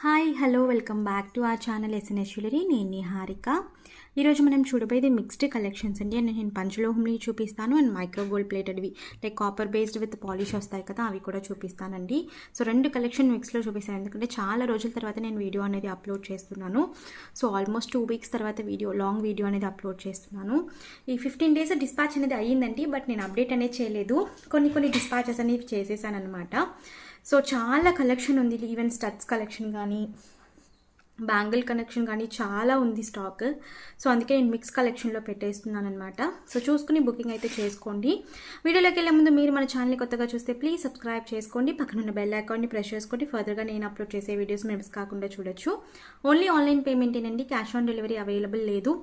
Hi hello welcome back to our channel SNS jewellery. నేను నిహారిక. ఈరోజు మనం చూడబోయేది మిక్స్డ్ కలెక్షన్స్ అండి. అండ్ నేను పంచలోహంని చూపిస్తాను అండ్ మైక్రో గోల్డ్ ప్లేటెడ్వి like copper based with polish వస్తాయి కదా, అవి కూడా చూపిస్తానండి. సో రెండు కలెక్షన్ మిక్స్లో చూపిస్తాను, ఎందుకంటే చాలా రోజుల తర్వాత నేను వీడియో అనేది అప్లోడ్ చేస్తున్నాను. సో ఆల్మోస్ట్ 2 weeks తర్వాత లాంగ్ వీడియో అనేది అప్లోడ్ చేస్తున్నాను. ఈ 15 days డిస్పాచ్ అనేది అయ్యిందండి, బట్ నేను అప్డేట్ అనేది చేయలేదు. కొన్ని డిస్పాచెస్ అనేవి చేసేసాను అనమాట. సో చాలా కలెక్షన్ ఉంది, ఈవెన్ స్టడ్స్ కలెక్షన్ కానీ బ్యాంగిల్ కలెక్షన్ కానీ చాలా ఉంది స్టాక్. సో అందుకే నేను మిక్స్ కలెక్షన్లో పెట్టేస్తున్నాను అనమాట. సో చూసుకుని బుకింగ్ అయితే చేసుకోండి. వీడియోలోకి వెళ్ళే ముందు మీరు మన ఛానల్ని కొత్తగా చూస్తే ప్లీజ్ సబ్స్క్రైబ్ చేసుకోండి, పక్కన ఉన్న బెల్ ఐకాన్ని ప్రెస్ చేసుకోండి. ఫర్దర్గా నేను అప్లోడ్ చేసే వీడియోస్ మీరు మిస్ కాకుండా చూడొచ్చు. ఓన్లీ ఆన్లైన్ పేమెంటేనండి, క్యాష్ ఆన్ డెలివరీ అవైలబుల్ లేదు.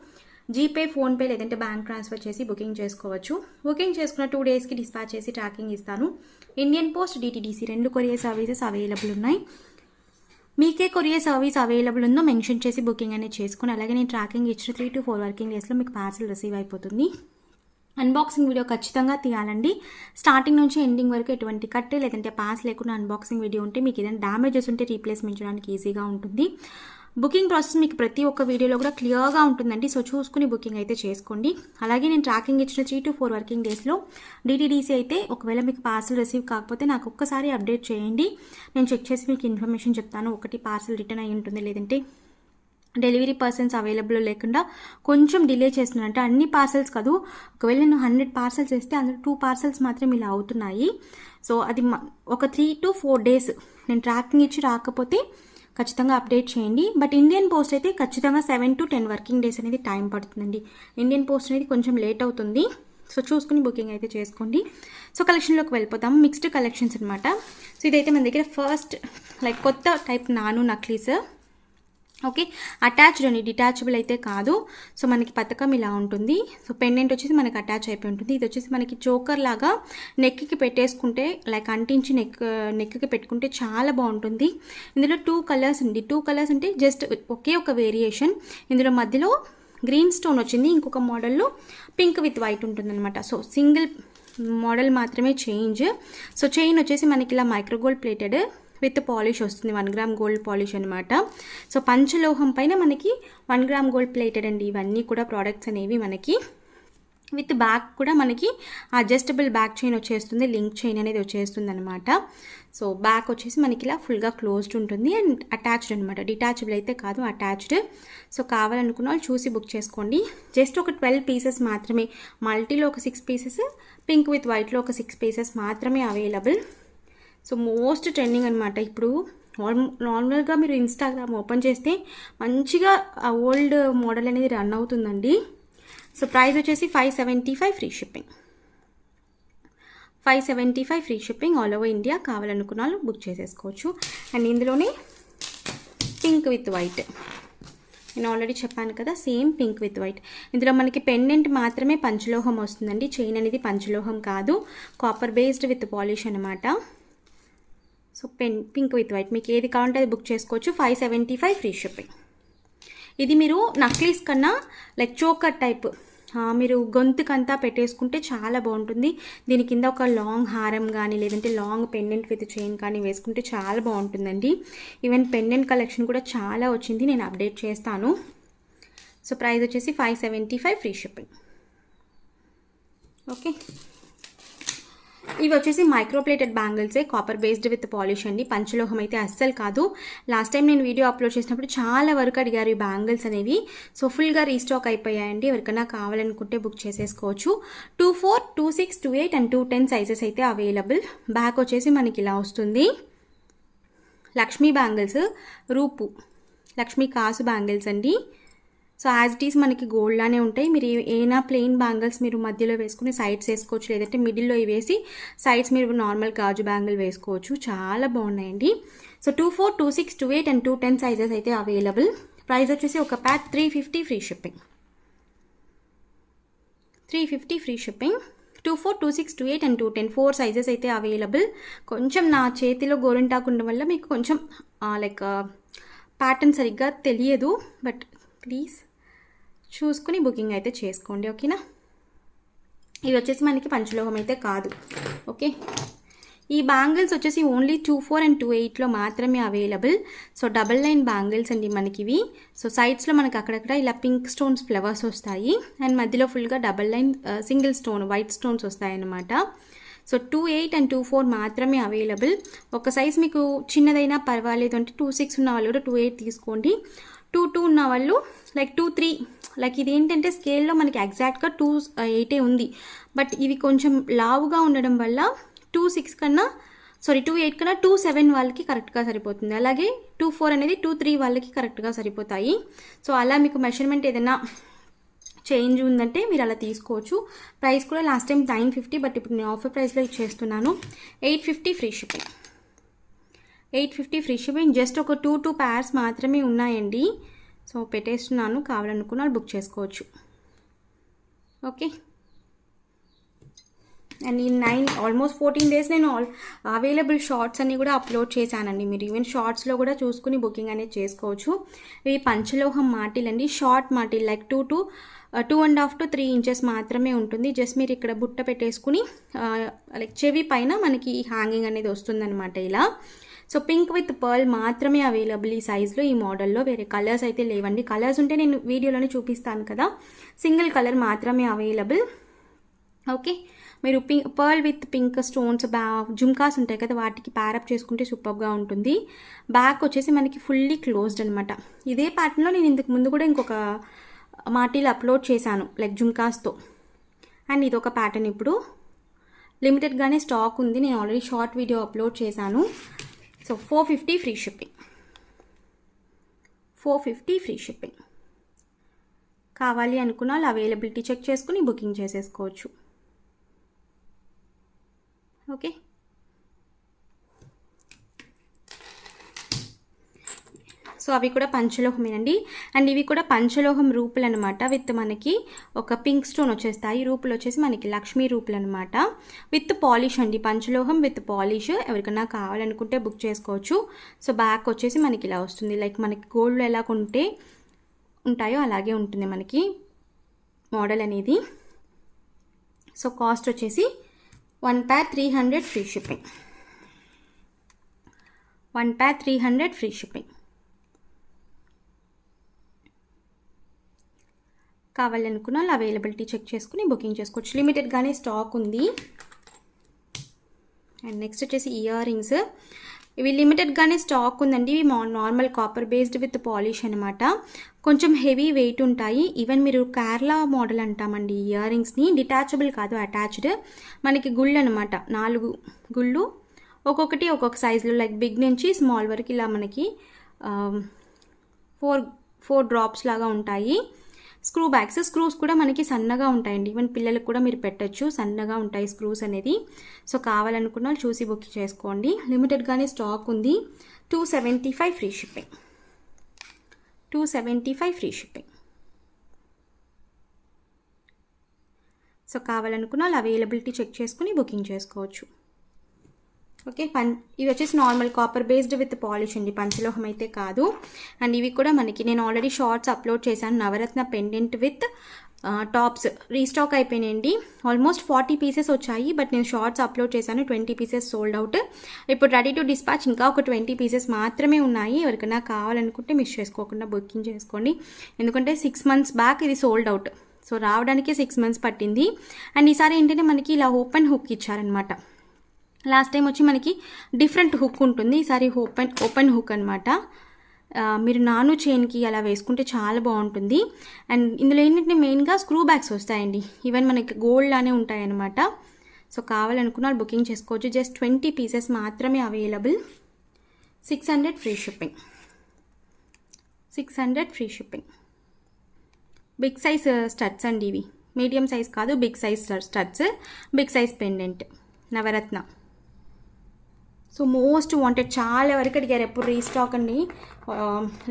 జీపే, ఫోన్పే లేదంటే బ్యాంక్ ట్రాన్స్ఫర్ చేసి బుకింగ్ చేసుకోవచ్చు. బుకింగ్ చేసుకున్న 2 daysకి డిస్పాచ్ చేసి ట్రాకింగ్ ఇస్తాను. Indian Post, DTDC 2 courier services available ఉన్నాయి. మీకే కొరియర్ సర్వీస్ అవైలబుల్ ఉందో మెన్షన్ చేసి బుకింగ్ అనేది చేసుకుని, అలాగే నేను ట్రాకింగ్ ఇచ్చిన 3 to 4 working daysలో మీకు పార్సల్ రిసీవ్ అయిపోతుంది. అన్బాక్సింగ్ వీడియో ఖచ్చితంగా తీయాలండి. స్టార్టింగ్ నుంచి ఎండింగ్ వరకు ఎటువంటి కట్టే లేదంటే పాస్ లేకుండా అన్బాక్సింగ్ వీడియో ఉంటే మీకు ఏదైనా డ్యామేజెస్ ఉంటే రీప్లేస్మెంట్ చేయడానికి ఈజీగా ఉంటుంది. బుకింగ్ ప్రాసెస్ మీకు ప్రతి ఒక్క వీడియోలో కూడా క్లియర్గా ఉంటుందండి. సో చూసుకుని బుకింగ్ అయితే చేసుకోండి. అలాగే నేను ట్రాకింగ్ ఇచ్చిన 3 to 4 working daysలో డిటీడీసీ అయితే ఒకవేళ మీకు పార్సల్ రిసీవ్ కాకపోతే నాకు ఒక్కసారి అప్డేట్ చేయండి. నేను చెక్ చేసి మీకు ఇన్ఫర్మేషన్ చెప్తాను. ఒకటి పార్సల్ రిటర్న్ అయి ఉంటుంది, లేదంటే డెలివరీ పర్సన్స్ అవైలబుల్ లేకుండా కొంచెం డిలే చేస్తున్నాను. అంటే అన్ని పార్సల్స్ కాదు, ఒకవేళ నేను 100 parcels వేస్తే అందులో 2 parcels మాత్రం ఇలా అవుతున్నాయి. సో అది ఒక 3 to 4 days నేను ట్రాకింగ్ ఇచ్చి రాకపోతే ఖచ్చితంగా అప్డేట్ చేయండి. బట్ ఇండియన్ పోస్ట్ అయితే ఖచ్చితంగా 7 to 10 working days అనేది టైం పడుతుందండి. ఇండియన్ పోస్ట్ అనేది కొంచెం లేట్ అవుతుంది. సో చూసుకుని బుకింగ్ అయితే చేసుకోండి. సో కలెక్షన్లోకి వెళ్ళిపోతాము. మిక్స్డ్ కలెక్షన్స్ అనమాట. సో ఇదైతే మన దగ్గర ఫస్ట్ లైక్ కొత్త టైప్ నాను నక్లీస్. ఓకే, అటాచ్డ్ అండి, డిటాచబుల్ అయితే కాదు. సో మనకి పథకం ఇలా ఉంటుంది. సో పెండెంట్ వచ్చేసి మనకి అటాచ్ అయిపోయి ఉంటుంది. ఇది వచ్చేసి మనకి చోకర్ లాగా నెక్కి పెట్టేసుకుంటే లైక్ అంటించి నెక్కి పెట్టుకుంటే చాలా బాగుంటుంది. ఇందులో 2 colors ఉంది. 2 colors అంటే జస్ట్ ఒకే ఒక వేరియేషన్. ఇందులో మధ్యలో గ్రీన్ స్టోన్ వచ్చింది, ఇంకొక మోడల్లో పింక్ విత్ వైట్ ఉంటుంది అనమాట. సో సింగిల్ మోడల్ మాత్రమే చేంజ్. సో చైన్ వచ్చేసి మనకి ఇలా మైక్రోగోల్డ్ ప్లేటెడ్ విత్ పాలిష్ వస్తుంది, 1 gram గోల్డ్ పాలిష్ అనమాట. సో పంచలోహం పైన మనకి 1 gram గోల్డ్ ప్లేటెడ్ అండి. ఇవన్నీ కూడా ప్రోడక్ట్స్ అనేవి మనకి విత్ బ్యాక్ కూడా మనకి అడ్జస్టబుల్ బ్యాక్ చైన్ వచ్చేస్తుంది, లింక్ చైన్ అనేది వచ్చేస్తుంది అనమాట. సో బ్యాక్ వచ్చేసి మనకి ఇలా ఫుల్గా క్లోజ్డ్ ఉంటుంది అండ్ అటాచ్డ్ అనమాట. డిటాచబుల్ అయితే కాదు, అటాచ్డ్. సో కావాలనుకున్న వాళ్ళు చూసి బుక్ చేసుకోండి. జస్ట్ ఒక 12 pieces మాత్రమే, మల్టీలో ఒక 6 pieces, పింక్ విత్ వైట్లో ఒక 6 pieces మాత్రమే అవైలబుల్. సో మోస్ట్ ట్రెండింగ్ అనమాట. ఇప్పుడు నార్మల్గా మీరు ఇన్స్టాగ్రామ్ ఓపెన్ చేస్తే మంచిగా ఓల్డ్ మోడల్ అనేది రన్ అవుతుందండి. సో ప్రైస్ వచ్చేసి 575 free shipping. 575 free shipping all over India. కావాలనుకున్న వాళ్ళు బుక్ చేసేసుకోవచ్చు. అండ్ ఇందులోనే పింక్ విత్ వైట్, నేను ఆల్రెడీ చెప్పాను కదా, సేమ్ పింక్ విత్ వైట్. ఇందులో మనకి పెండెంట్ మాత్రమే పంచలోహం వస్తుందండి. చైన్ అనేది పంచలోహం కాదు, కాపర్ బేస్డ్ విత్ పాలిష్ అనమాట. సో పింక్ విత్ వైట్ మీకు ఏది కావాలంటే అది బుక్ చేసుకోవచ్చు. 575 ఫ్రీ షిప్పింగ్. ఇది మీరు నక్లీస్ కన్నా లైక్ చోకర్ టైప్ మీరు గొంతుకంతా పెట్టేసుకుంటే చాలా బాగుంటుంది. దీని కింద ఒక లాంగ్ హారం కానీ లేదంటే లాంగ్ పెండెంట్ విత్ చైన్ కానీ వేసుకుంటే చాలా బాగుంటుందండి. ఈవెన్ పెండెంట్ కలెక్షన్ కూడా చాలా వచ్చింది, నేను అప్డేట్ చేస్తాను. సో ప్రైస్ వచ్చేసి 575 ఫ్రీ షిప్పింగ్. ఓకే, ఇవి వచ్చేసి మైక్రోప్లేటెడ్ బ్యాంగిల్సే, కాపర్ బేస్డ్ విత్ పాలిష్ అండి. పంచలోహం అయితే అస్సలు కాదు. లాస్ట్ టైం నేను వీడియో అప్లోడ్ చేసినప్పుడు చాలా వరకు అడిగారు ఈ బ్యాంగిల్స్ అనేవి. సో ఫుల్గా రీస్టాక్ అయిపోయాయండి. ఎవరికైనా కావాలనుకుంటే బుక్ చేసేసుకోవచ్చు. 24, 26, 28 and 210 సైజెస్ అయితే అవైలబుల్. బ్యాక్ వచ్చేసి మనకి ఇలా వస్తుంది. లక్ష్మీ బ్యాంగిల్స్, రూపు లక్ష్మీ కాసు బ్యాంగిల్స్ అండి. సో యాజ్ ఇట్ ఈస్ మనకి గోల్డ్ లానే ఉంటాయి. మీరు ఏమైనా ప్లెయిన్ బ్యాంగిల్స్ మీరు మధ్యలో వేసుకుని సైడ్స్ వేసుకోవచ్చు, లేదంటే మిడిల్లో వేసి సైడ్స్ మీరు నార్మల్ గాజు బ్యాంగిల్ వేసుకోవచ్చు. చాలా బాగున్నాయండి. సో 24, 26, 28 and 210 సైజెస్ అయితే అవైలబుల్. ప్రైస్ వచ్చేసి ఒక pack 350 free shipping. 350 free shipping. 24, 26, 28 and 210 4 sizes అయితే అవైలబుల్. కొంచెం నా చేతిలో గోరింటాకు ఉండడం వల్ల మీకు కొంచెం లైక్ ప్యాటర్న్ సరిగ్గా తెలియదు, బట్ ప్లీజ్ చూసుకుని బుకింగ్ అయితే చేసుకోండి. ఓకేనా, ఇది వచ్చేసి మనకి పంచలోహం అయితే కాదు. ఓకే, ఈ బ్యాంగిల్స్ వచ్చేసి ఓన్లీ 24 and 28లో మాత్రమే available. So double line bangles అండి మనకి ఇవి. సో సైడ్స్లో మనకి అక్కడక్కడ ఇలా పింక్ స్టోన్స్ ఫ్లవర్స్ వస్తాయి అండ్ మధ్యలో ఫుల్గా double line single stone white stones వస్తాయన్నమాట. సో 28 and 24 మాత్రమే అవైలబుల్. ఒక సైజ్ మీకు చిన్నదైనా పర్వాలేదు అంటే 26 ఉన్న వాళ్ళు కూడా 28 తీసుకోండి. 22 ఉన్న వాళ్ళు లైక్ 23 లైక్ ఇది ఏంటంటే స్కేల్లో మనకి ఎగ్జాక్ట్గా 28 ఉంది. బట్ ఇవి కొంచెం లావుగా ఉండడం వల్ల 28 కన్నా 27 వాళ్ళకి కరెక్ట్గా సరిపోతుంది. అలాగే 24 అనేది 23 వాళ్ళకి కరెక్ట్గా సరిపోతాయి. సో అలా మీకు మెషర్మెంట్ ఏదైనా చేంజ్ ఉందంటే మీరు అలా తీసుకోవచ్చు. ప్రైస్ కూడా లాస్ట్ టైం 950, బట్ ఇప్పుడు నేను ఆఫర్ ప్రైస్లో ఇచ్చేస్తున్నాను. 850 free shipping. 850 free shipping. Just ఒక 2 pairs మాత్రమే ఉన్నాయండి. సో పెట్టేస్తున్నాను, కావాలనుకున్న వాళ్ళు బుక్ చేసుకోవచ్చు. ఓకే. అండ్ ఈ ఆల్మోస్ట్ 14 days నేను అవైలబుల్ షార్ట్స్ అన్నీ కూడా అప్లోడ్ చేశానండి. మీరు ఈవెన్ షార్ట్స్లో కూడా చూసుకుని బుకింగ్ అనేది చేసుకోవచ్చు. ఇవి పంచలోహం మాటిల్ అండి, షార్ట్ మాటిల్ లైక్ 2.5 to 3 inches మాత్రమే ఉంటుంది. జస్ట్ మీరు ఇక్కడ బుట్ట పెట్టేసుకుని లైక్ చెవి పైన మనకి హ్యాంగింగ్ అనేది వస్తుందన్నమాట ఇలా. సో పింక్ విత్ పర్ల్ మాత్రమే అవైలబుల్ ఈ సైజ్లో, ఈ మోడల్లో. వేరే కలర్స్ అయితే లేవండి. కలర్స్ ఉంటే నేను వీడియోలోనే చూపిస్తాను కదా. సింగిల్ కలర్ మాత్రమే అవైలబుల్. ఓకే. మీరు pearl with pink stones jhumkas ఉంటాయి కదా, వాటికి ప్యారప్ చేసుకుంటే సూపర్గా ఉంటుంది. బ్యాక్ వచ్చేసి మనకి ఫుల్లీ క్లోజ్డ్ అనమాట. ఇదే ప్యాటర్న్లో నేను ఇంతకు ముందు కూడా ఇంకొక మాటీలు అప్లోడ్ చేశాను లైక్ జుమ్కాస్తో. అండ్ ఇదొక ప్యాటర్న్ ఇప్పుడు లిమిటెడ్గానే స్టాక్ ఉంది. నేను ఆల్రెడీ షార్ట్ వీడియో అప్లోడ్ చేశాను. So 450 free shipping. 450 free shipping. కావాలి అనుకున్న వాళ్ళు అవైలబిలిటీ చెక్ చేసుకుని బుకింగ్ చేసేసుకోవచ్చు. ఓకే. సో అవి కూడా పంచలోహమేనండి. అండ్ ఇవి కూడా పంచలోహం రూపులు అనమాట. విత్ మనకి ఒక పింక్ స్టోన్ వచ్చేస్తాయి. రూపులు వచ్చేసి మనకి లక్ష్మీ రూపులు అనమాట. విత్ పాలిష్ అండి, పంచలోహం విత్ పాలిష్. ఎవరికైనా కావాలనుకుంటే బుక్ చేసుకోవచ్చు. సో బ్యాక్ వచ్చేసి మనకి ఇలా వస్తుంది. లైక్ మనకి గోల్డ్లో ఎలా కొంటే ఉంటాయో అలాగే ఉంటుంది మనకి మోడల్ అనేది. సో కాస్ట్ వచ్చేసి 1 pair 300 free shipping. 1 pair 300 free shipping. కావాలనుకున్న వాళ్ళు అవైలబిలిటీ చెక్ చేసుకుని బుకింగ్ చేసుకోవచ్చు. లిమిటెడ్గానే స్టాక్ ఉంది. అండ్ నెక్స్ట్ వచ్చేసి ఇయర్ రింగ్స్. ఇవి లిమిటెడ్గానే స్టాక్ ఉందండి. ఇవి normal copper based with polish అనమాట. కొంచెం హెవీ వెయిట్ ఉంటాయి. ఈవెన్ మీరు కేరళ మోడల్ అంటామండి ఇయర్ రింగ్స్ని. డిటాచబుల్ కాదు, అటాచ్డ్. మనకి గుళ్ళు అనమాట, 4 గుళ్ళు, ఒక్కొక్కటి ఒక్కొక్క సైజులో లైక్ బిగ్ నుంచి స్మాల్ వరకు ఇలా మనకి 4 డ్రాప్స్ లాగా ఉంటాయి. Screw bags. స్క్రూస్ కూడా మనకి సన్నగా ఉంటాయండి. ఈవెన్ పిల్లలకు కూడా మీరు పెట్టచ్చు, సన్నగా ఉంటాయి స్క్రూస్ అనేది. సో కావాలనుకున్న వాళ్ళు చూసి బుక్ చేసుకోండి. లిమిటెడ్గానే స్టాక్ ఉంది. 275 free shipping. 275 free shipping. So కావాలనుకున్న వాళ్ళు అవైలబిలిటీ చెక్ చేసుకుని బుకింగ్ చేసుకోవచ్చు. ఓకే. ఇవి వచ్చేసి normal copper based with polish అండి, పంచలోహం అయితే కాదు. అండ్ ఇవి కూడా మనకి నేను ఆల్రెడీ షార్ట్స్ అప్లోడ్ చేశాను. నవరత్న పెండెంట్ విత్ టాప్స్ రీస్టాక్ అయిపోయినాయండి. ఆల్మోస్ట్ 40 pieces వచ్చాయి, బట్ నేను షార్ట్స్ అప్లోడ్ చేశాను. 20 pieces సోల్డ్ అవుట్. ఇప్పుడు రెడీ టు డిస్పాచ్ ఇంకా ఒక 20 pieces మాత్రమే ఉన్నాయి. ఎవరికైనా కావాలనుకుంటే మిస్ చేసుకోకుండా బుకింగ్ చేసుకోండి. ఎందుకంటే 6 months బ్యాక్ ఇది సోల్డ్ అవుట్. సో రావడానికి 6 months పట్టింది. అండ్ ఈసారి ఏంటంటే మనకి ఇలా ఓపెన్ హుక్ ఇచ్చారనమాట. లాస్ట్ టైం వచ్చి మనకి డిఫరెంట్ హుక్ ఉంటుంది, ఈసారి ఓపెన్ హుక్ అనమాట. మీరు నాను చైన్కి అలా వేసుకుంటే చాలా బాగుంటుంది. అండ్ ఇందులో ఏంటంటే మెయిన్గా స్క్రూ బ్యాగ్స్ వస్తాయండి. ఈవెన్ మనకి గోల్డ్ లానే ఉంటాయన్నమాట. సో కావాలనుకున్న బుకింగ్ చేసుకోవచ్చు. జస్ట్ 20 pieces మాత్రమే available. 600 free shipping. 600 free shipping. Big size studs అండి ఇవి. మీడియం సైజ్ కాదు, big size studs. Big size pendant navaratna. So most wanted, చాలా వరకు అడిగారు ఎప్పుడు రీస్టాక్ అండి.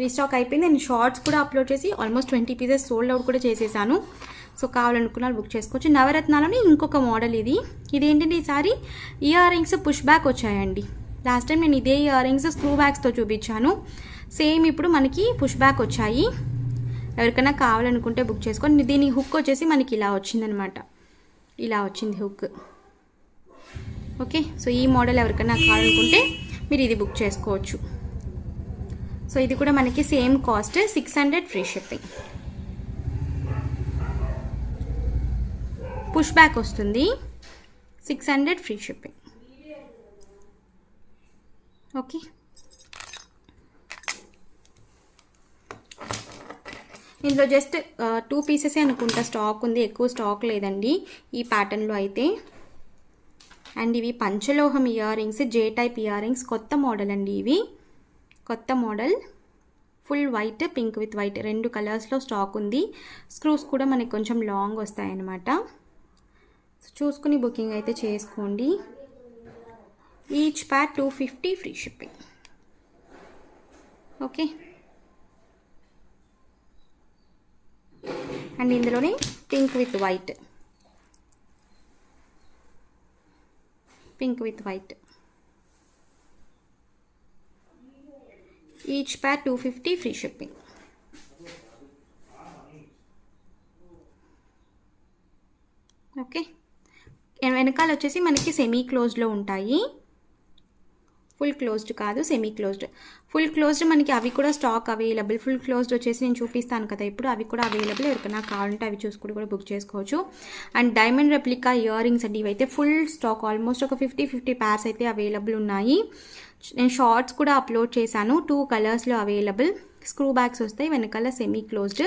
రీస్టాక్ అయిపోయింది. నేను షార్ట్స్ కూడా అప్లోడ్ చేసి ఆల్మోస్ట్ 20 pieces సోల్డ్ అవుట్ కూడా చేసేసాను. సో కావాలనుకున్నారు బుక్ చేసుకోవచ్చు. నవరత్నాలోనే ఇంకొక మోడల్ ఇది. ఇదేంటంటే ఈసారి ఇయర్ రింగ్స్ పుష్ బ్యాక్ వచ్చాయండి. లాస్ట్ టైం నేను ఇదే ఇయర్ రింగ్స్ స్క్రూ బ్యాగ్స్తో చూపించాను. సేమ్ ఇప్పుడు మనకి పుష్ బ్యాక్ వచ్చాయి. ఎవరికైనా కావాలనుకుంటే బుక్ చేసుకోండి. దీని హుక్ వచ్చేసి మనకి ఇలా వచ్చిందనమాట. ఇలా వచ్చింది హుక్. ఓకే, సో ఈ మోడల్ ఎవరికైనా కావాలనుకుంటే మీరు ఇది బుక్ చేసుకోవచ్చు. సో ఇది కూడా మనకి same cost 600 free shipping. Push back వస్తుంది, 600 ఫ్రీ షిప్పింగ్. ఓకే, ఇందులో జస్ట్ 2 పీసెసే అనుకుంటా స్టాక్ ఉంది, ఎక్కువ స్టాక్ లేదండి ఈ ప్యాటర్న్లో అయితే. అండ్ ఇవి పంచలోహం earrings, J type earrings, కొత్త మోడల్ అండి ఇవి, కొత్త model. Full white, pink with white 2 కలర్స్లో స్టాక్ ఉంది. స్క్రూస్ కూడా మనకి కొంచెం లాంగ్ వస్తాయన్నమాట. సో చూసుకుని బుకింగ్ అయితే చేసుకోండి. Each pack 250 free shipping. Okay, and ఇందులోనే pink with white, pink with white. Each pack 250 free shipping. Okay, వెనకాల వచ్చేసి మనకి సెమీ క్లోజ్డ్లో ఉంటాయి, ఫుల్ క్లోజ్డ్ కాదు, సెమీ క్లోజ్డ్. ఫుల్ క్లోజ్డ్ మనకి అవి కూడా స్టాక్ అవైలబుల్. ఫుల్ క్లోజ్డ్ వచ్చేసి నేను చూపిస్తాను కదా ఇప్పుడు, అవి కూడా అవైలబుల్. ఎవరికైనా కావాలంటే అవి చూసుకుని కూడా బుక్ చేసుకోవచ్చు. And diamond replica ear rings అండి, ఇవైతే ఫుల్ స్టాక్, ఆల్మోస్ట్ ఒక 50 ప్యార్స్ అయితే అవైలబుల్ ఉన్నాయి. నేను షార్ట్స్ కూడా అప్లోడ్ చేశాను, 2 కలర్స్లో అవైలబుల్. స్క్రూ బ్యాగ్స్ వస్తాయి, వెనకాల సెమీ క్లోజ్డ్,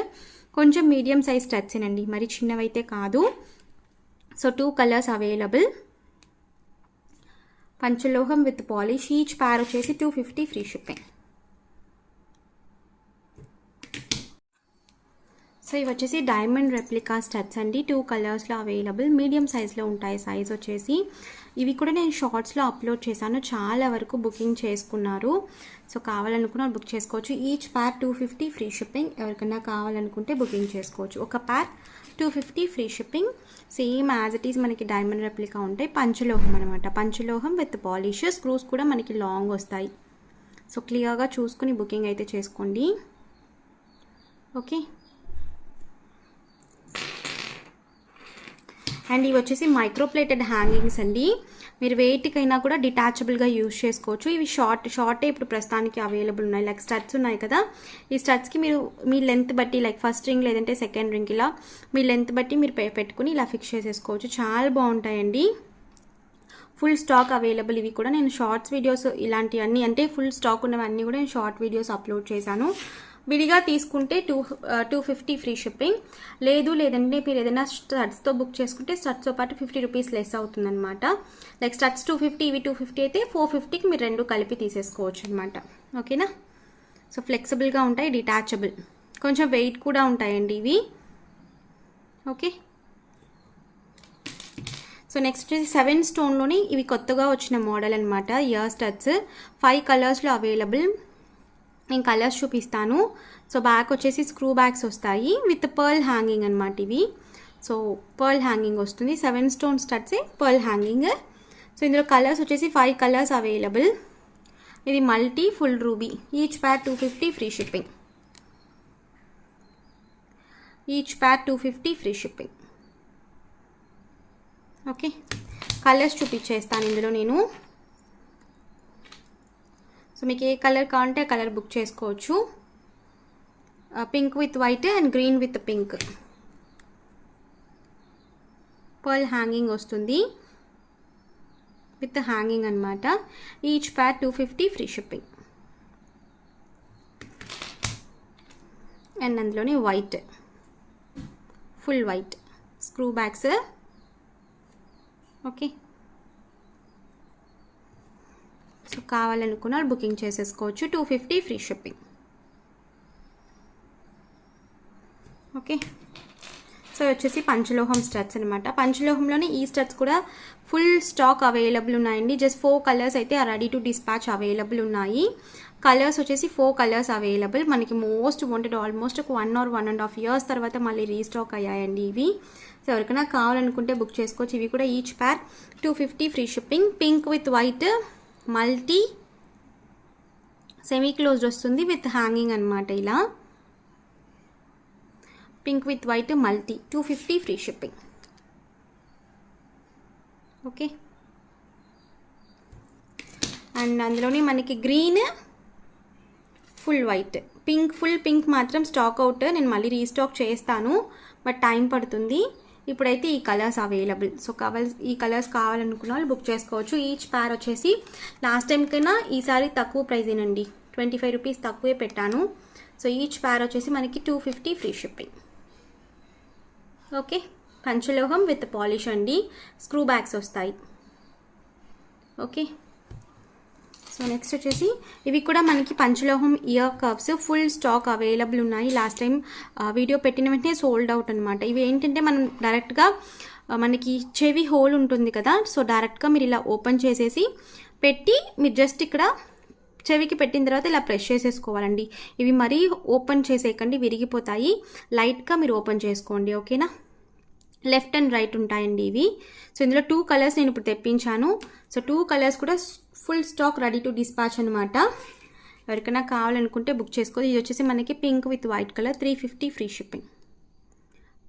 కొంచెం మీడియం సైజ్ టచ్సేనండి, మరి చిన్నవైతే కాదు. So 2 colours available. పంచలోహం విత్ పాలిష్, ఈచ్ ప్యార్ వచ్చేసి 250 ఫ్రీ షిప్పింగ్. సో ఇవి వచ్చేసి డైమండ్ రెప్లికా స్టడ్స్ అండి, 2 కలర్స్లో అవైలబుల్, మీడియం సైజ్లో ఉంటాయి సైజ్ వచ్చేసి. ఇవి కూడా నేను షార్ట్స్లో అప్లోడ్ చేశాను, చాలా వరకు బుకింగ్ చేసుకున్నారు. సో కావాలనుకున్న బుక్ చేసుకోవచ్చు. Each pair 250 free shipping. ఎవరికైనా కావాలనుకుంటే బుకింగ్ చేసుకోవచ్చు. ఒక ప్యార్ 250 free shipping. Same as it is మనకి డైమండ్ రెప్లికా ఉంటాయి, పంచలోహం అనమాట, పంచలోహం విత్ పాలిష్. స్క్రూస్ కూడా మనకి లాంగ్ వస్తాయి. సో క్లియర్గా చూసుకుని బుకింగ్ అయితే చేసుకోండి. ఓకే, అండ్ ఇవి వచ్చేసి మైక్రో ప్లేటెడ్ హ్యాంగింగ్స్ అండి, మీరు వెయిట్కైనా కూడా డిటాచబుల్గా యూజ్ చేసుకోవచ్చు. ఇవి షార్టే ఇప్పుడు ప్రస్తుతానికి అవైలబుల్ ఉన్నాయి. లైక్ స్టడ్స్ ఉన్నాయి కదా, ఈ స్టడ్స్కి మీరు మీ లెంత్ బట్టి, లైక్ ఫస్ట్ రింగ్ లేదంటే సెకండ్ రింగ్, ఇలా మీ లెంత్ బట్టి మీరు పెట్టుకుని ఇలా ఫిక్స్ చేసేసుకోవచ్చు. చాలా బాగుంటాయండి, ఫుల్ స్టాక్ అవైలబుల్. ఇవి కూడా నేను షార్ట్స్ వీడియోస్ ఇలాంటివన్నీ, అంటే ఫుల్ స్టాక్ ఉన్నవన్నీ కూడా నేను షార్ట్ వీడియోస్ అప్లోడ్ చేశాను. విడిగా తీసుకుంటే 250 ఫ్రీ షిప్పింగ్. లేదంటే మీరు ఏదైనా స్టడ్స్తో బుక్ చేసుకుంటే స్టడ్స్తో పాటు 50 రూపీస్ లెస్ అవుతుందన్నమాట. లైక్ స్టడ్స్ 250, ఇవి 250 అయితే 450కి మీరు 2 కలిపి తీసేసుకోవచ్చు అనమాట. ఓకేనా, సో ఫ్లెక్సిబుల్గా ఉంటాయి, డిటాచబుల్, కొంచెం వెయిట్ కూడా ఉంటాయండి ఇవి. ఓకే, సో నెక్స్ట్ వచ్చేసి 7 స్టోన్లోని ఇవి కొత్తగా వచ్చిన మోడల్ అనమాట, ఇయర్ స్టడ్స్. 5 కలర్స్లో అవైలబుల్. నేను కలర్స్ చూపిస్తాను. సో బ్యాక్ వచ్చేసి స్క్రూ బ్యాగ్స్ వస్తాయి విత్ పర్ల్ హ్యాంగింగ్ అనమాట ఇవి. సో పర్ల్ హ్యాంగింగ్ వస్తుంది, 7 స్టోన్ స్టడ్సే పర్ల్ హ్యాంగింగ్. సో ఇందులో కలర్స్ వచ్చేసి 5 కలర్స్ అవైలబుల్. ఇది multi full ruby. Each pair 250 free shipping. Each pair 250 free shipping. Okay, colours చూపించేస్తాను ఇందులో నేను. సో మీకు ఏ కలర్ కావాలంటే ఆ కలర్ బుక్ చేసుకోవచ్చు. Pink with white and green with pink. Pearl hanging వస్తుంది విత్ హ్యాంగింగ్ అనమాట. Each pair 250 free shipping. And అందులోనే white, full white screw bags. Okay, so కావాలనుకున్న బుకింగ్ చేసేసుకోవచ్చు. 250 ఫ్రీ షిప్పింగ్. ఓకే, సో వచ్చేసి పంచలోహం studs అనమాట. పంచలోహంలోనే ఈ studs కూడా ఫుల్ స్టాక్ అవైలబుల్ ఉన్నాయండి. జస్ట్ 4 కలర్స్ అయితే రెడీ టు డిస్పాచ్ అవైలబుల్ ఉన్నాయి. కలర్స్ వచ్చేసి 4 కలర్స్ అవైలబుల్. మనకి మోస్ట్ వాంటెడ్, ఆల్మోస్ట్ ఒక 1 or 1.5 years తర్వాత మళ్ళీ రీస్టాక్ అయ్యాయండి ఇవి. సో ఎవరికైనా కావాలనుకుంటే బుక్ చేసుకోవచ్చు. ఇవి కూడా each pair 250 free shipping. Pink with white multi semi closed వస్తుంది విత్ హ్యాంగింగ్ అనమాట. ఇలా pink with white multi 250 free shipping. Okay, and అందులోనే మనకి green, full white, full pink మాత్రం స్టాక్ అవుట్. నేను మళ్ళీ రీస్టాక్ చేస్తాను, బట్ టైం పడుతుంది. ఇప్పుడైతే ఈ కలర్స్ అవైలబుల్. సో ఈ కలర్స్ కావాలనుకున్న వాళ్ళు బుక్ చేసుకోవచ్చు. ఈచ్ పేర్ వచ్చేసి లాస్ట్ టైం కన్నా ఈసారి తక్కువ ప్రైజేనండి, 25 రూపీస్ తక్కువే పెట్టాను. సో ఈచ్ పేర్ వచ్చేసి మనకి 250 ఫ్రీ షిప్పింగ్. ఓకే, పంచలోహం విత్ పాలిష్ అండి, స్క్రూ బ్యాగ్స్ వస్తాయి. ఓకే, సో నెక్స్ట్ వచ్చేసి ఇవి కూడా మనకి పంచలోహం ear cups full stock available ఉన్నాయి. లాస్ట్ టైం వీడియో పెట్టిన వెంటనే సోల్డ్ అవుట్ అనమాట. ఇవి ఏంటంటే మనం డైరెక్ట్గా మనకి చెవి హోల్ ఉంటుంది కదా, సో డైరెక్ట్గా మీరు ఇలా ఓపెన్ చేసేసి పెట్టి మీరు జస్ట్ ఇక్కడ చెవికి పెట్టిన తర్వాత ఇలా ప్రెస్ చేసేసుకోవాలండి. ఇవి మరీ ఓపెన్ చేసేయకండి, విరిగిపోతాయి. లైట్గా మీరు ఓపెన్ చేసుకోండి, ఓకేనా. లెఫ్ట్ అండ్ రైట్ ఉంటాయండి ఇవి. సో ఇందులో 2 కలర్స్ నేను ఇప్పుడు తెప్పించాను. సో 2 కలర్స్ కూడా full stock ready to dispatch అనమాట. ఎవరికైనా కావాలనుకుంటే బుక్ చేసుకోవాలి. ఇది వచ్చేసి మనకి pink with white colour, 350 free shipping.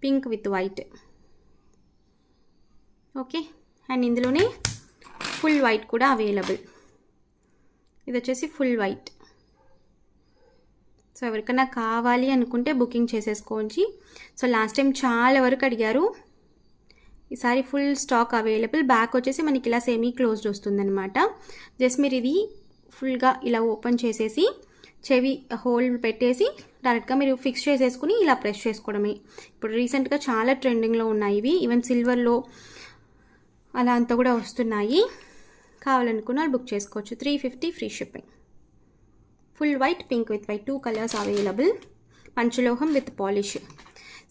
Pink with white. Okay, and ఇందులోనే ఫుల్ వైట్ కూడా అవైలబుల్. ఇది వచ్చేసి ఫుల్ వైట్. సో ఎవరికైనా కావాలి అనుకుంటే బుకింగ్ చేసేసుకోవచ్చు. సో లాస్ట్ టైం చాలా వరకు అడిగారు, ఈసారి ఫుల్ స్టాక్ అవైలబుల్. బ్యాక్ వచ్చేసి మనకి ఇలా సెమీ క్లోజ్డ్ వస్తుందన్నమాట. జస్ట్ మీరు ఇది ఫుల్గా ఇలా ఓపెన్ చేసేసి చెవి హోల్ పెట్టేసి డైరెక్ట్గా మీరు ఫిక్స్ చేసేసుకుని ఇలా ప్రెస్ చేసుకోవడమే. ఇప్పుడు రీసెంట్గా చాలా ట్రెండింగ్లో ఉన్నాయి ఇవి, ఈవెన్ సిల్వర్లో అలా అంతా కూడా వస్తున్నాయి. కావాలనుకున్న వాళ్ళు బుక్ చేసుకోవచ్చు. 350 free shipping. Full white, pink with white, 2 colours available. పంచలోహం విత్ పాలిష్.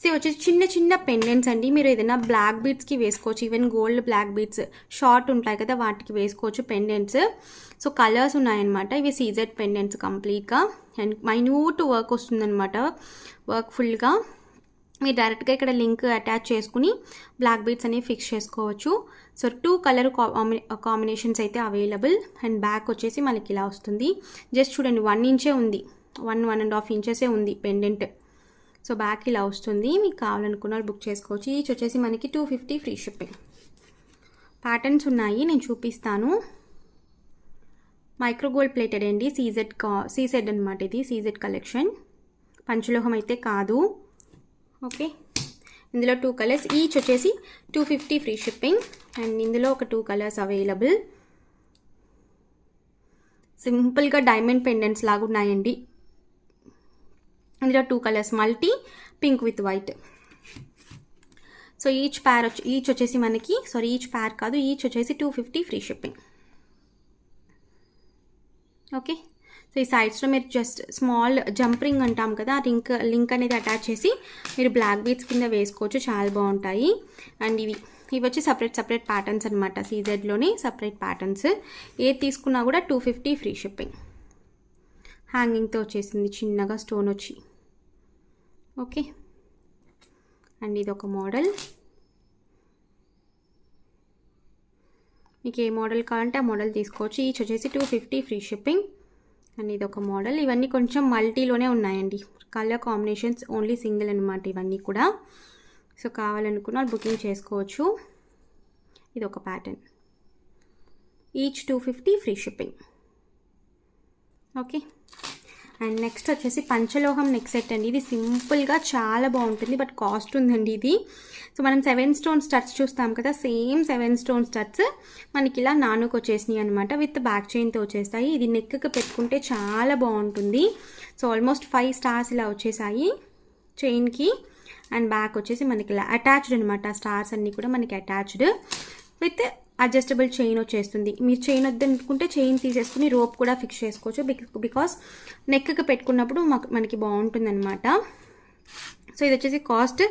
సో వచ్చేసి చిన్న చిన్న పెండెంట్స్ అండి. మీరు ఏదైనా బ్లాక్ బీడ్స్కి వేసుకోవచ్చు, even gold black beads short ఉంటాయి కదా వాటికి వేసుకోవచ్చు పెండెంట్స్. సో కలర్స్ ఉన్నాయన్నమాట. ఇవి సీజెడ్ పెండెంట్స్ కంప్లీట్గా, అండ్ మైన్యూట్ వర్క్ వస్తుందన్నమాట. వర్క్ ఫుల్గా మీరు డైరెక్ట్గా ఇక్కడ లింక్ అటాచ్ చేసుకుని బ్లాక్ బీడ్స్ అనేవి ఫిక్స్ చేసుకోవచ్చు. సో 2 కలర్ కాంబినేషన్స్ అయితే అవైలబుల్. అండ్ బ్యాక్ వచ్చేసి మనకి ఇలా వస్తుంది. జస్ట్ చూడండి 1 ఇంచే ఉంది, 1.5 ఇంచెసే ఉంది పెండెంట్. సో బ్యాక్ ఇలా వస్తుంది. మీకు కావాలనుకున్న వాళ్ళు బుక్ చేసుకోవచ్చు. ఈచ్ వచ్చేసి మనకి 250 ఫ్రీ షిప్పింగ్. ప్యాటర్న్స్ ఉన్నాయి, నేను చూపిస్తాను. మైక్రో గోల్డ్ ప్లేటెడ్ అండి, సీజెడ్ అనమాట. ఇది సీజెడ్ కలెక్షన్, పంచలోహం అయితే కాదు. ఓకే, ఇందులో 2 కలర్స్, ఈచ్ వచ్చేసి 250 ఫ్రీ షిప్పింగ్. అండ్ ఇందులో ఒక 2 కలర్స్ అవైలబుల్. సింపుల్గా డైమండ్ పెండెంట్స్ లాగా ఉన్నాయండి. ఇందులో 2 colours, multi, pink with white. So each వచ్చేసి మనకి ఈచ్ పేర్ కాదు, ఈచ్ వచ్చేసి 250 ఫ్రీ షిప్పింగ్. ఓకే, సో ఈ సైడ్స్లో మీరు జస్ట్ స్మాల్ జంప్ రింగ్ అంటాం కదా, లింక్ అనేది అటాచ్ చేసి మీరు బ్లాక్ బీడ్స్ కింద వేసుకోవచ్చు, చాలా బాగుంటాయి. అండ్ ఇవి వచ్చి సపరేట్ ప్యాటర్న్స్ అనమాట. సీజెడ్లోనే సపరేట్ ప్యాటర్న్స్. ఏది తీసుకున్నా కూడా 250 ఫ్రీ షిప్పింగ్. హ్యాంగింగ్తో వచ్చేసింది చిన్నగా స్టోన్ వచ్చి. ఓకే, అండ్ ఇది ఒక మోడల్. మీకు ఏ మోడల్ కావాలంటే ఆ మోడల్ తీసుకోవచ్చు. ఈచ్ వచ్చేసి 250 ఫ్రీ షిప్పింగ్. అండ్ ఇది ఒక మోడల్. ఇవన్నీ కొంచెం మల్టీలోనే ఉన్నాయండి, కలర్ కాంబినేషన్స్ ఓన్లీ సింగిల్ అనమాట ఇవన్నీ కూడా. సో కావాలనుకున్న బుకింగ్ చేసుకోవచ్చు. ఇది ఒక pattern. Each 250 free shipping. Okay, and next వచ్చేసి పంచలోహం నెక్ సెట్ అండి. ఇది సింపుల్గా చాలా బాగుంటుంది, బట్ కాస్ట్ ఉందండి ఇది. సో మనం 7 స్టోన్ స్టడ్స్ చూస్తాం కదా, సేమ్ 7 స్టోన్ స్టడ్స్ మనకి ఇలా నానుకు వచ్చేసినాయి అనమాట. విత్ బ్యాక్ చైన్తో వచ్చేస్తాయి. ఇది నెక్కి పెట్టుకుంటే చాలా బాగుంటుంది. సో ఆల్మోస్ట్ 5 స్టార్స్ ఇలా వచ్చేసాయి చైన్కి. అండ్ బ్యాక్ వచ్చేసి మనకి ఇలా అటాచ్డ్ అనమాట. స్టార్స్ అన్నీ కూడా మనకి అటాచ్డ్ విత్ అడ్జస్టబుల్ చైన్ వచ్చేస్తుంది. మీరు చైన్ వద్దనుకుంటే చైన్ తీసేసుకుని రోప్ కూడా ఫిక్స్ చేసుకోవచ్చు, బికాస్ నెక్కి పెట్టుకున్నప్పుడు మనకి బాగుంటుంది అనమాట. సో ఇది వచ్చేసి కాస్ట్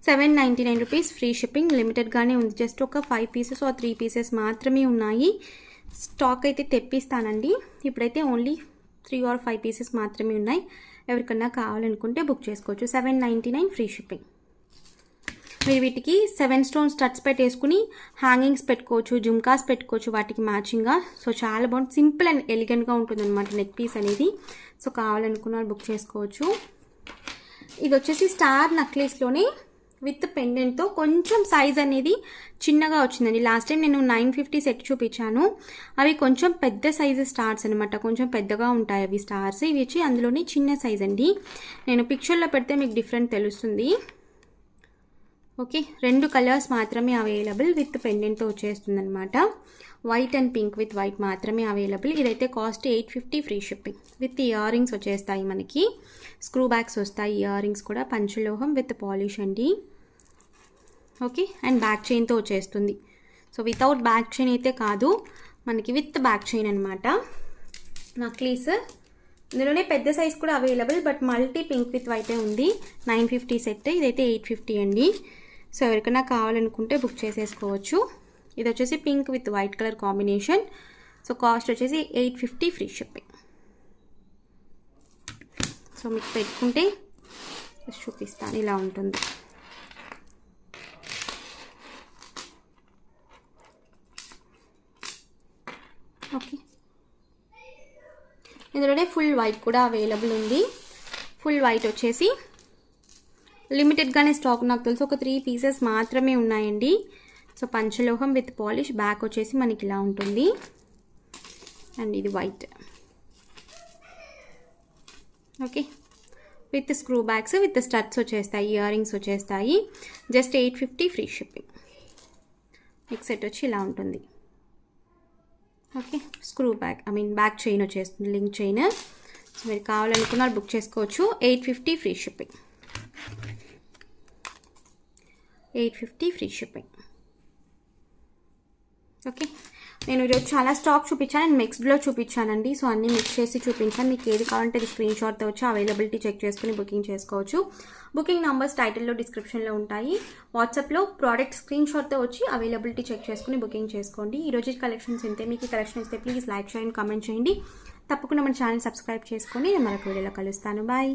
799 రూపీస్ ఫ్రీ షిప్పింగ్. లిమిటెడ్గానే ఉంది, జస్ట్ ఒక 5 పీసెస్ ఆర్ 3 పీసెస్ మాత్రమే ఉన్నాయి. స్టాక్ అయితే తెప్పిస్తానండి. ఇప్పుడైతే ఓన్లీ 3 or 5 పీసెస్ మాత్రమే ఉన్నాయి. ఎవరికన్నా కావాలనుకుంటే బుక్ చేసుకోవచ్చు. 799 ఫ్రీ షిప్పింగ్. మీరు వీటికి 7 స్టోన్ స్టడ్స్ పెట్టేసుకుని హ్యాంగింగ్స్ పెట్టుకోవచ్చు, జుమ్కాస్ పెట్టుకోవచ్చు వాటికి మ్యాచింగ్గా. సో చాలా బాగుంటుంది, సింపుల్ అండ్ ఎలిగెంట్గా ఉంటుంది అనమాట నెక్ పీస్ అనేది. సో కావాలనుకున్న వాళ్ళు బుక్ చేసుకోవచ్చు. ఇది వచ్చేసి స్టార్ నక్లీస్లోనే విత్ పెండెంట్తో కొంచెం సైజ్ అనేది చిన్నగా వచ్చిందండి. లాస్ట్ టైం నేను 950 సెట్ చూపించాను, అవి కొంచెం పెద్ద సైజు స్టార్స్ అనమాట, కొంచెం పెద్దగా ఉంటాయి అవి స్టార్స్. ఇవి వచ్చి అందులోనే చిన్న సైజ్ అండి. నేను పిక్చర్లో పెడితే మీకు డిఫరెంట్ తెలుస్తుంది. ఓకే, 2 కలర్స్ మాత్రమే అవైలబుల్ విత్ పెండెంట్తో వచ్చేస్తుంది అనమాట. White and pink with white మాత్రమే అవైలబుల్. ఇదైతే cost 850 free shipping. With earrings వచ్చేస్తాయి మనకి, స్క్రూ బ్యాగ్స్ వస్తాయి, ఇయర్ రింగ్స్ కూడా పంచలోహం విత్ పాలిష్ అండి. ఓకే, అండ్ బ్యాక్ చైన్తో వచ్చేస్తుంది. సో వితౌట్ బ్యాక్ చైన్ అయితే కాదు, మనకి విత్ బ్యాక్ చైన్ అనమాట. నక్లీస్ ఇందులోనే పెద్ద సైజ్ కూడా available, but multi pink with వైటే ఉంది. 950 సెట్, ఇదైతే 850 అండి. సో ఎవరికైనా కావాలనుకుంటే బుక్ చేసేసుకోవచ్చు. ఇది వచ్చేసి pink with white colour combination. So cost వచ్చేసి 850 ఫ్రీ షిప్పింగ్. సో మీకు పెట్టుకుంటే చూపిస్తాను, ఇలా ఉంటుంది. ఓకే, ఇందులోనే ఫుల్ వైట్ కూడా అవైలబుల్ ఉంది. ఫుల్ వైట్ వచ్చేసి లిమిటెడ్గానే స్టాక్, నాకు తెలిసి ఒక 3 పీసెస్ మాత్రమే ఉన్నాయండి. సో పంచలోహం విత్ పాలిష్, బ్యాక్ వచ్చేసి మనకి ఇలా ఉంటుంది. అండ్ ఇది white. Okay, with screw bags with studs వచ్చేస్తాయి, ఇయర్ రింగ్స్ వచ్చేస్తాయి. Just 850 free shipping. Next set వచ్చి ఇలా ఉంటుంది. Okay, screw bag back chain వచ్చేస్తుంది, లింక్ చైన్. సో మీరు కావాలనుకున్నారు బుక్ చేసుకోవచ్చు. 850 free shipping. 850 free shipping. Okay, నేను ఈరోజు చాలా స్టాక్ చూపించాను, నేను మిక్స్డ్లో చూపించానండి. సో అన్నీ మిక్స్ చేసి చూపించాను. మీకు ఏది కావాలంటే అది స్క్రీన్ షాట్తో వచ్చి అవైలబిలిటీ చెక్ చేసుకుని బుకింగ్ చేసుకోవచ్చు. బుకింగ్ నెంబర్స్ టైటిల్లో డిస్క్రిప్షన్లో ఉంటాయి. వాట్సాప్లో ప్రోడక్ట్ స్క్రీన్ షాట్తో వచ్చి అవైలబిలిటీ చెక్ చేసుకుని బుకింగ్ చేసుకోండి. ఈరోజు కలెక్షన్స్ ఇంతే. మీకు కలెక్షన్ ఇస్తే ప్లీజ్ లైక్ చేయండి, కామెంట్ చేయండి. తప్పకుండా మన ఛానల్ సబ్స్క్రైబ్ చేసుకొని నేను మరొక వీడియోలో కలుస్తాను. బాయ్.